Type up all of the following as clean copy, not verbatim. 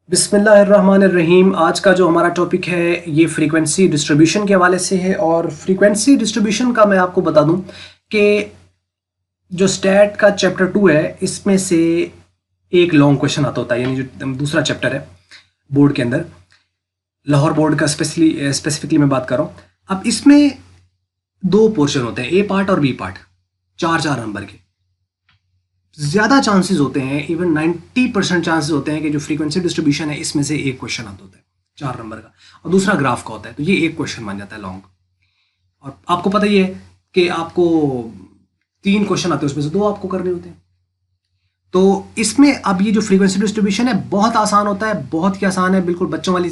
बिस्मिल्लाहिर्रहमानिर्रहीम। आज का जो हमारा टॉपिक है ये फ्रीक्वेंसी डिस्ट्रीब्यूशन के हवाले से है। और फ्रीक्वेंसी डिस्ट्रीब्यूशन का मैं आपको बता दूं कि जो स्टैट का चैप्टर 2 है इसमें से एक लॉन्ग क्वेश्चन आता होता है, यानी जो दूसरा चैप्टर है बोर्ड के अंदर, लाहौर बोर्ड का स्पेसिफिकली मैं बात कर रहा हूँ। अब इसमें दो पोर्शन होते हैं, ए पार्ट और बी पार्ट, चार चार नंबर के। ज़्यादा चांसेस होते हैं, इवन 90% चांसेस होते हैं कि जो फ्रीक्वेंसी डिस्ट्रीब्यूशन है इसमें से एक क्वेश्चन आता होता है 4 नंबर का, और दूसरा ग्राफ का होता है, तो ये एक क्वेश्चन बन जाता है लॉन्ग। और आपको पता ही है कि आपको 3 क्वेश्चन आते हैं, उसमें से 2 आपको करने होते हैं। तो इसमें अब ये जो फ्रीक्वेंसी डिस्ट्रीब्यूशन है बहुत आसान होता है, बहुत ही आसान है, बिल्कुल बच्चों वाली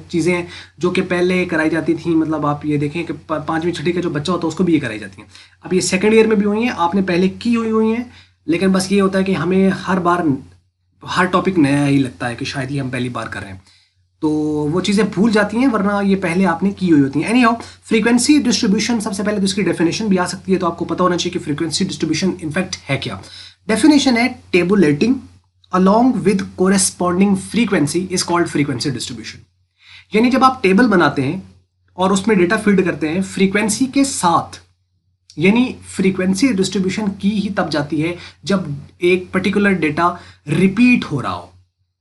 चीज़ें हैं जो कि पहले कराई जाती थी। मतलब आप ये देखें कि 5वीं 6वीं का जो बच्चा होता है उसको भी ये कराई जाती हैं। अब ये सेकेंड ईयर में भी हुई हैं, आपने पहले की हुई हैं, लेकिन बस ये होता है कि हमें हर बार हर टॉपिक नया ही लगता है कि शायद ही हम पहली बार कर रहे हैं, तो वो चीज़ें भूल जाती हैं, वरना ये पहले आपने की हुई होती हैं। एनी हाउ, फ्रीक्वेंसी डिस्ट्रीब्यूशन, सबसे पहले तो इसकी डेफिनेशन भी आ सकती है, तो आपको पता होना चाहिए कि फ्रीक्वेंसी डिस्ट्रीब्यूशन इनफैक्ट है क्या। डेफिनेशन है tabulating along with corresponding frequency is called frequency distribution. यानी जब आप टेबल बनाते हैं और उसमें डेटा फीड करते हैं फ्रीक्वेंसी के साथ, यानी फ्रीक्वेंसी डिस्ट्रीब्यूशन की ही तब जाती है जब एक पर्टिकुलर डेटा रिपीट हो रहा हो।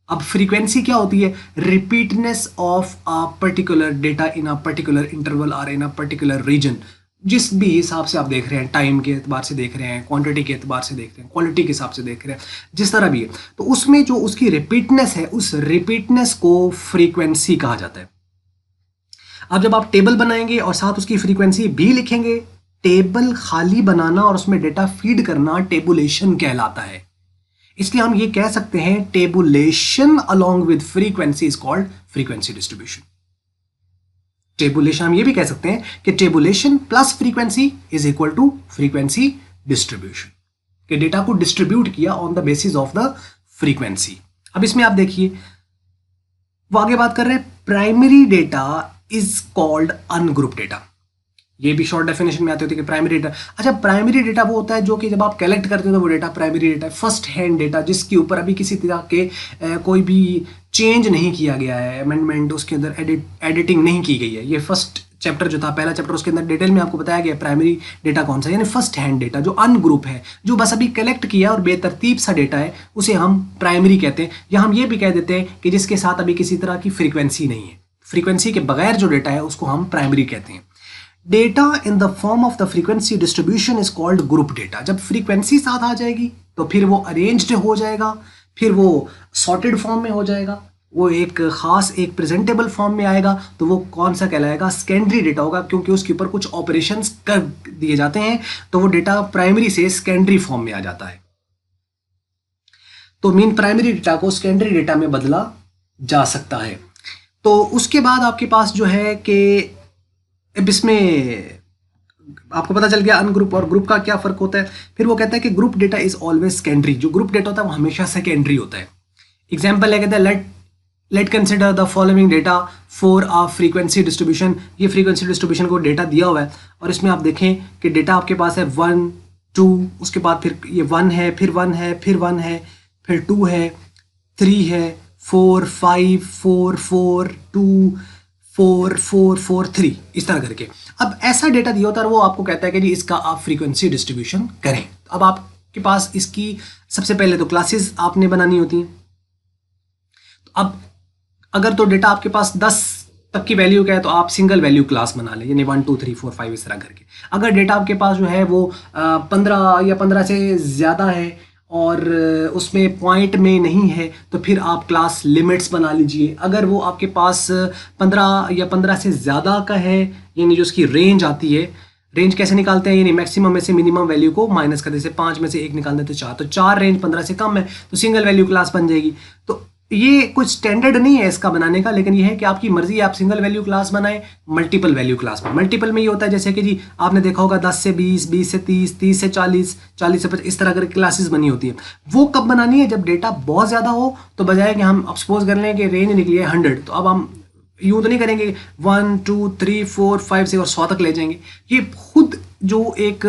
अब फ्रीक्वेंसी क्या होती है? Repeatness of a particular data in a particular interval और इन अ पर्टिकुलर रीजन। जिस भी हिसाब से आप देख रहे हैं, टाइम के एतबार से देख रहे हैं, क्वांटिटी के एतबार से देख रहे हैं, क्वालिटी के हिसाब से देख रहे हैं, जिस तरह भी है, तो उसमें जो उसकी रिपीटनेस है, उस रिपीटनेस को फ्रीक्वेंसी कहा जाता है। अब जब आप टेबल बनाएंगे और साथ उसकी फ्रीक्वेंसी भी लिखेंगे, टेबल खाली बनाना और उसमें डेटा फीड करना टेबुलेशन कहलाता है। इसलिए हम ये कह सकते हैं tabulation along with frequency is called frequency distribution. Tabulation हम ये भी कह सकते हैं कि tabulation plus frequency is equal to frequency distribution, कि डेटा को डिस्ट्रीब्यूट किया on the basis of the frequency. अब इसमें आप देखिए वो आगे बात कर रहे हैं, primary data is called ungroup data. ये भी शॉर्ट डेफिनेशन में आती होती है कि प्राइमरी डेटा, अच्छा प्राइमरी डेटा वो होता है जो कि जब आप कलेक्ट करते हो तो वो डेटा प्राइमरी डेटा है, फर्स्ट हैंड डेटा, जिसके ऊपर अभी किसी तरह के कोई भी चेंज नहीं किया गया है, अमेंडमेंट उसके अंदर एडिटिंग नहीं की गई है। ये फर्स्ट चैप्टर जो था, पहला चैप्टर, उसके अंदर डिटेल में आपको बताया गया प्राइमरी डेटा कौन सा, यानी फर्स्ट हैंड डेटा जो अनग्रुप है, जो बस अभी कलेक्ट किया और बेतरतीब सा डेटा है, उसे हम प्राइमरी कहते हैं। या हम ये भी कह देते हैं कि जिसके साथ अभी किसी तरह की फ्रीक्वेंसी नहीं है, फ्रीक्वेंसी के बगैर जो डेटा है उसको हम प्राइमरी कहते हैं। Data in the form of the frequency distribution is called group data. जब फ्रीक्वेंसी साथ आ जाएगी तो फिर वो अरेंज्ड हो जाएगा, फिर वो सॉर्टेड फॉर्म में हो जाएगा, वो एक खास एक प्रेजेंटेबल फॉर्म में आएगा, तो वो कौन सा कहलाएगा? सेकेंडरी डेटा होगा, क्योंकि उसके ऊपर कुछ ऑपरेशंस कर दिए जाते हैं, तो वो डेटा प्राइमरी से सेकेंडरी फॉर्म में आ जाता है। तो मीन प्राइमरी डेटा को सेकेंडरी डेटा में बदला जा सकता है। तो उसके बाद आपके पास जो है कि अब इसमें आपको पता चल गया अनग्रुप और ग्रुप का क्या फर्क होता है। फिर वो कहता है कि group data is always secondary. जो ग्रुप डेटा होता है वो हमेशा सेकेंडरी होता है। एग्जाम्पल है, कहता है late consider the following data for a frequency distribution. ये फ्रीक्वेंसी डिस्ट्रीब्यूशन को डेटा दिया हुआ है और इसमें आप देखें कि डेटा आपके पास है 1 2, उसके बाद फिर ये 1 है, फिर 1 है, फिर 1 है, फिर 2 है, 3 है, 4 5 4 4 2 4 4 4 3, इस तरह करके। अब ऐसा डेटा दिया होता है, वो आपको कहता है कि जी इसका आप फ्रीक्वेंसी डिस्ट्रीब्यूशन करें। अब आपके पास इसकी सबसे पहले तो क्लासेस आपने बनानी होती हैं। तो अब अगर तो डेटा आपके पास 10 तक की वैल्यू का है तो आप सिंगल वैल्यू क्लास बना लें, यानी 1 2 3 4 5 इस तरह करके। अगर डेटा आपके पास जो है वो 15 या 15 से ज़्यादा है और उसमें पॉइंट में नहीं है तो फिर आप क्लास लिमिट्स बना लीजिए। अगर वो आपके पास 15 या 15 से ज़्यादा का है, यानी जो उसकी रेंज आती है, रेंज कैसे निकालते हैं, यानी मैक्सिमम में से मिनिमम वैल्यू को माइनस कर, जैसे 5 में से 1 निकाल देते तो 4, तो 4 रेंज 15 से कम है तो सिंगल वैल्यू क्लास बन जाएगी। तो ये कुछ स्टैंडर्ड नहीं है इसका बनाने का, लेकिन ये है कि आपकी मर्जी है, आप सिंगल वैल्यू क्लास बनाएं, मल्टीपल वैल्यू क्लास बनाएं। मल्टीपल में ये होता है जैसे कि जी आपने देखा होगा 10 से 20, 20 से 30, 30 से 40, 40 से 50, इस तरह करके क्लासेस बनी होती है। वो कब बनानी है? जब डेटा बहुत ज़्यादा हो, तो बजाय कि हम अब सपोज कर लें कि रेंज निकली है 100, तो अब हम यूं तो नहीं करेंगे 1 2 3 4 5 से और 100 तक ले जाएंगे। ये खुद जो एक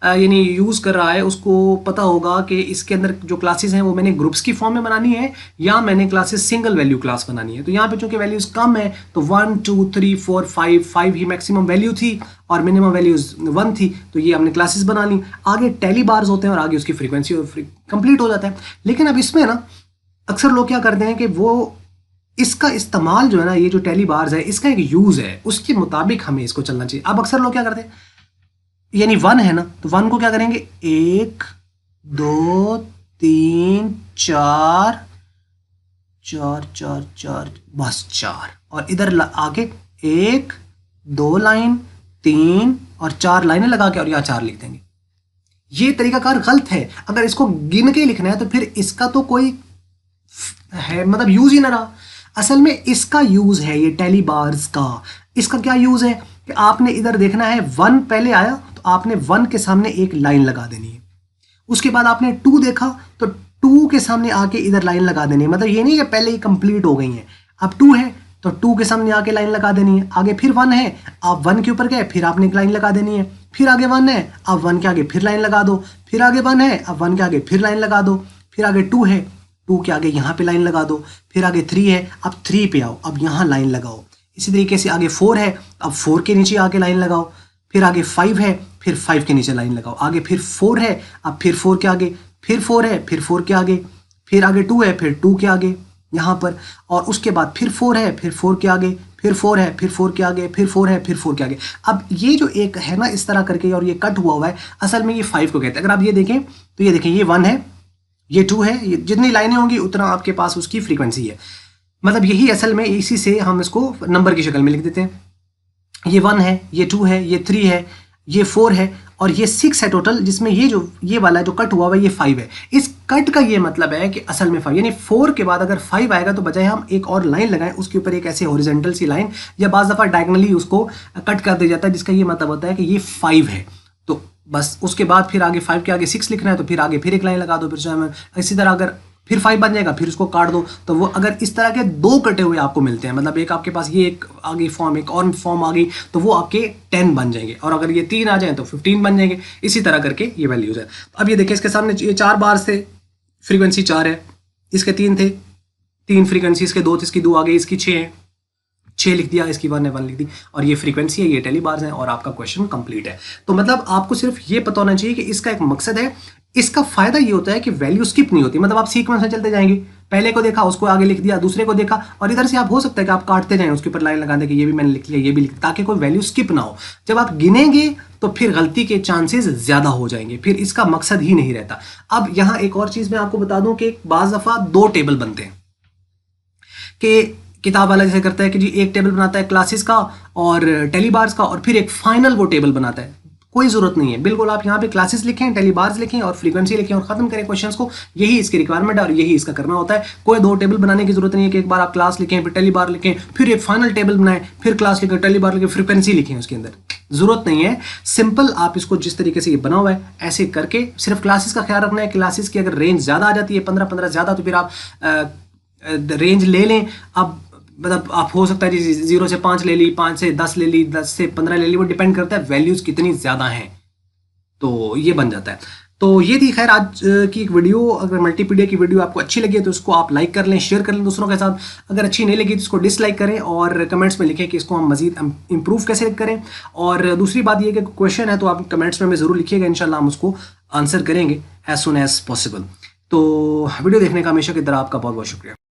यानी यूज़ कर रहा है उसको पता होगा कि इसके अंदर जो क्लासेस हैं वो मैंने ग्रुप्स की फॉर्म में बनानी है या मैंने क्लासेस सिंगल वैल्यू क्लास बनानी है। तो यहाँ पे चूंकि वैल्यूज़ कम है तो 1 2 3 4 5 ही मैक्सिमम वैल्यू थी और मिनिमम वैल्यूज 1 थी, तो ये हमने क्लासेस बना ली। आगे टैली बार्स होते हैं और आगे उसकी फ्रीक्वेंसी कंप्लीट हो जाता है। लेकिन अब इसमें ना अक्सर लोग क्या करते हैं कि वो इसका इस्तेमाल जो है ना, ये जो टैली बार्स है इसका एक यूज़ है, उसके मुताबिक हमें इसको चलना चाहिए। अब अक्सर लोग क्या करते हैं, यानी 1 है ना, तो 1 को क्या करेंगे 1 2 3 4 4 4 4 बस 4, और इधर आगे 1 2 लाइन 3 और 4 लाइनें लगा के और यहाँ 4 लिख देंगे। ये तरीकाकार गलत है। अगर इसको गिन के लिखना है तो फिर इसका तो कोई है मतलब यूज ही ना रहा। असल में इसका यूज है ये टैली बार्स का। इसका क्या यूज है कि आपने इधर देखना है 1 पहले आया तो आपने 1 के सामने एक लाइन लगा देनी है। उसके बाद आपने 2 देखा तो 2 के सामने आके इधर लाइन लगा देनी है। मतलब ये नहीं कि पहले ही कंप्लीट हो गई है, अब 2 है तो 2 के सामने आके लाइन लगा देनी है। आगे फिर 1 है, आप 1 के ऊपर गए फिर आपने एक लाइन लगा देनी है। फिर आगे 1 है, अब 1 के आगे फिर लाइन लगा दो। फिर आगे 1 है, अब 1 के आगे फिर लाइन लगा दो। फिर आगे 2 है, 2 के आगे यहाँ पे लाइन लगा दो। फिर आगे 3 है, अब 3 पे आओ, अब यहाँ लाइन लगाओ। इसी तरीके से आगे 4 है, अब 4 के नीचे आके लाइन लगाओ। फिर आगे 5 है, फिर 5 के नीचे लाइन लगाओ। आगे फिर 4 है, अब फिर 4 के आगे, फिर 4 है, फिर 4 के आगे, फिर आगे 2 है, फिर 2 के आगे यहाँ पर, और उसके बाद फिर 4 है, फिर 4 के आगे, फिर 4 है, फिर 4 के आगे, फिर 4 है, फिर 4 के आगे। अब ये जो एक है ना इस तरह करके और ये कट हुआ है, असल में ये 5 को कहते हैं। अगर आप ये देखें तो ये देखें ये 1 है, ये 2 है, ये जितनी लाइनें होंगी उतना आपके पास उसकी फ्रीक्वेंसी है। मतलब यही असल में इसी से हम इसको नंबर की शक्ल में लिख देते हैं। ये 1 है, ये 2 है, ये 3 है, ये 4 है और ये 6 है टोटल, जिसमें ये वाला जो कट हुआ है ये 5 है। इस कट का ये मतलब है कि असल में 5 यानी 4 के बाद अगर 5 आएगा तो बजाय हम एक और लाइन लगाएं उसके ऊपर एक ऐसे हॉरिजॉन्टल सी लाइन या बाज़ दफ़ा डायगोनली उसको कट कर दिया जाता है, जिसका ये मतलब होता है कि ये 5 है। तो बस उसके बाद फिर आगे 5 के आगे 6 लिखना है तो फिर आगे फिर एक लाइन लगा दो। फिर इसी तरह अगर फिर 5 बन जाएगा फिर उसको काट दो। तो वो अगर इस तरह के 2 कटे हुए आपको मिलते हैं, मतलब एक आपके पास ये एक आगे फॉर्म एक और फॉर्म आ गई तो वो आपके 10 बन जाएंगे, और अगर ये 3 आ जाए तो 15 बन जाएंगे। इसी तरह करके ये वैल्यूज है। अब ये देखिए इसके सामने ये 4 बार्स थे, फ्रीक्वेंसी 4 है, इसके 3 थे, 3 फ्रीक्वेंसी, इसके 2 थे, इसकी 2 आ गई, इसकी 6 है, 6 लिख दिया, इसकी 1 है 1 लिख दी, और ये फ्रीक्वेंसी है, ये टेली बार्स हैं और आपका क्वेश्चन कंप्लीट है। तो मतलब आपको सिर्फ ये पता होना चाहिए कि इसका एक मकसद है। इसका फायदा ये होता है कि वैल्यू स्किप नहीं होती, मतलब आप सीक्वेंस में चलते जाएंगे, पहले को देखा उसको आगे लिख दिया, दूसरे को देखा, और इधर से आप हो सकता है कि आप काटते जाएं, उसके ऊपर लाइन लगा दें कि ये भी मैंने लिख लिया, ये भी लिख, ताकि कोई वैल्यू स्किप ना हो। जब आप गिनेंगे तो फिर गलती के चांसेस ज्यादा हो जाएंगे, फिर इसका मकसद ही नहीं रहता। अब यहाँ एक और चीज मैं आपको बता दूं कि बाज़ दफा 2 टेबल बनते हैं कि किताब वाला जैसे करता है कि जी एक टेबल बनाता है क्लासेस का और टेली बार्स का, और फिर एक फाइनल वो टेबल बनाता है। कोई जरूरत नहीं है, बिल्कुल आप यहाँ पे क्लासेस लिखें, टेली बार्स लिखें और फ्रीक्वेंसी लिखें और खत्म करें क्वेश्चंस को। यही इसकी रिक्वायरमेंट है और यही इसका करना होता है। कोई 2 टेबल बनाने की जरूरत नहीं है कि एक बार आप क्लास लिखें फिर टेली बार लिखें फिर एक फाइनल टेबल बनाएं फिर क्लास लिखें टेली बार लिखें फ्रीक्वेंसी लिखें, उसके अंदर जरूरत नहीं है। सिंपल आप इसको जिस तरीके से ये बना हुआ है ऐसे करके, सिर्फ क्लासेस का ख्याल रखना है। क्लासेस की अगर रेंज ज्यादा आ जाती है 15-15 ज्यादा, तो फिर आप रेंज ले लें। अब मतलब आप हो सकता है जी 0 से 5 ले ली, 5 से 10 ले ली, 10 से 15 ले ली, वो डिपेंड करता है वैल्यूज कितनी ज्यादा हैं, तो ये बन जाता है। तो ये थी खैर आज की एक वीडियो। अगर मल्टीपीडिया की वीडियो आपको अच्छी लगी है तो इसको आप लाइक कर लें, शेयर कर लें दूसरों के साथ। अगर अच्छी नहीं लगी तो इसको डिसलाइक करें और कमेंट्स में लिखें कि इसको हम मजीद इंप्रूव कैसे करें। और दूसरी बात ये कि क्वेश्चन है तो आप कमेंट्स में ज़रूर लिखिएगा, इंशाल्लाह हम उसको आंसर करेंगे एज सुन एज पॉसिबल। तो वीडियो देखने का हमेशा की तरह आपका बहुत बहुत शुक्रिया।